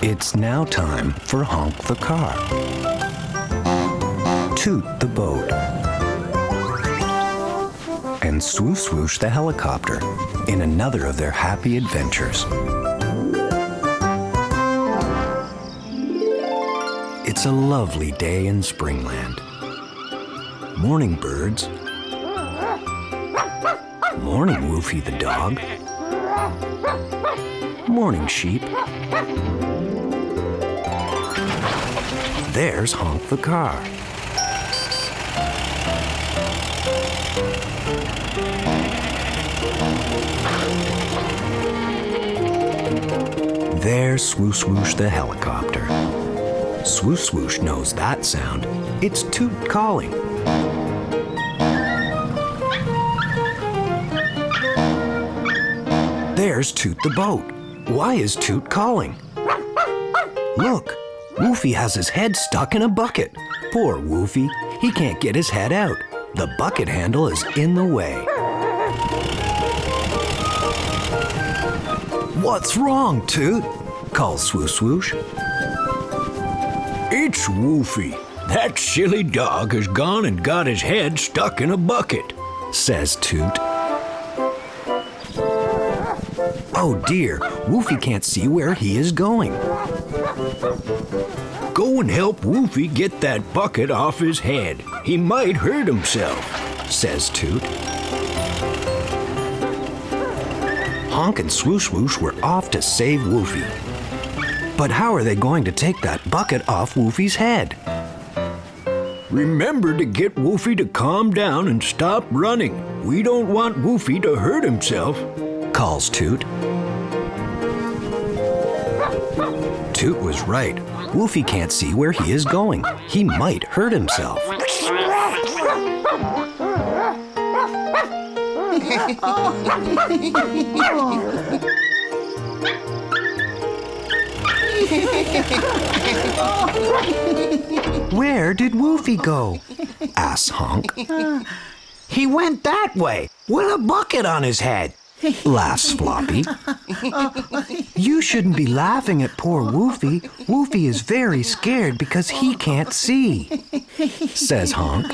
It's now time for Honk the car, Toot the boat, and Swo Swoosh the helicopter in another of their happy adventures. It's a lovely day in Springland. Morning, birds. Morning, Woofy the dog. Morning, sheep. There's Honk the car. There's Swo Swoosh the helicopter. Swo Swoosh knows that sound. It's Toot calling. There's Toot the boat. Why is Toot calling? Look, Woofy has his head stuck in a bucket. Poor Woofy, he can't get his head out. The bucket handle is in the way. What's wrong, Toot? Calls Swo Swoosh. It's Woofy. That silly dog has gone and got his head stuck in a bucket, says Toot. Oh dear, Woofy can't see where he is going. Go and help Woofy get that bucket off his head. He might hurt himself, says Toot. Honk and Swo Swoosh were off to save Woofy. But how are they going to take that bucket off Woofy's head? Remember to get Woofy to calm down and stop running. We don't want Woofy to hurt himself, calls Toot. Toot was right. Woofy can't see where he is going. He might hurt himself. Where did Woofy go? asks Honk. He went that way with a bucket on his head, laughs Floppy. You shouldn't be laughing at poor Woofy. Woofy is very scared because he can't see, says Honk.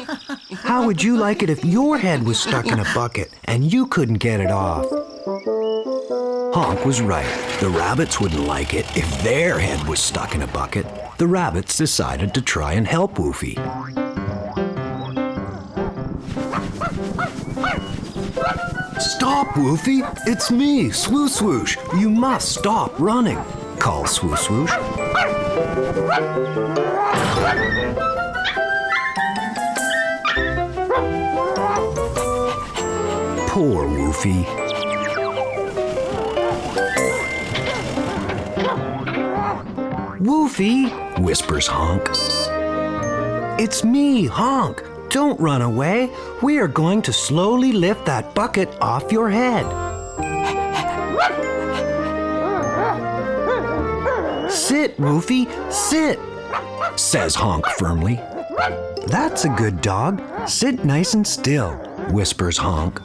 How would you like it if your head was stuck in a bucket and you couldn't get it off? Honk was right. The rabbits wouldn't like it if their head was stuck in a bucket. The rabbits decided to try and help Woofy. Stop, Woofy! It's me, Swo Swoosh! You must stop running, calls Swo Swoosh. Poor Woofy. Woofy, whispers Honk. It's me, Honk. Don't run away. We are going to slowly lift that bucket off your head. Sit, Woofy, sit, says Honk firmly. That's a good dog. Sit nice and still, whispers Honk.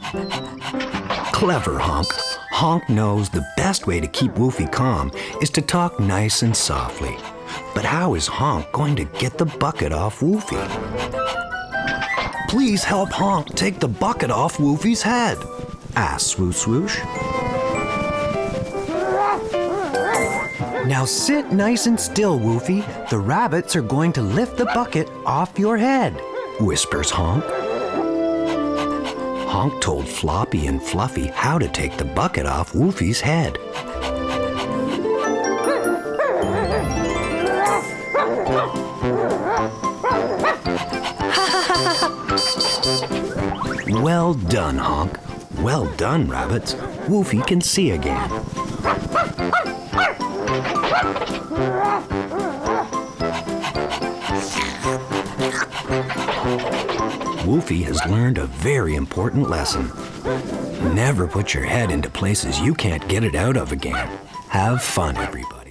Clever Honk. Honk knows the best way to keep Woofy calm is to talk nice and softly. But how is Honk going to get the bucket off Woofy? Please help Honk take the bucket off Woofy's head, asks Swo Swoosh. Now sit nice and still, Woofy. The rabbits are going to lift the bucket off your head, whispers Honk. Honk told Floppy and Fluffy how to take the bucket off Woofy's head. Well done, Honk. Well done, rabbits. Woofy can see again. Woofy has learned a very important lesson. Never put your head into places you can't get it out of again. Have fun, everybody.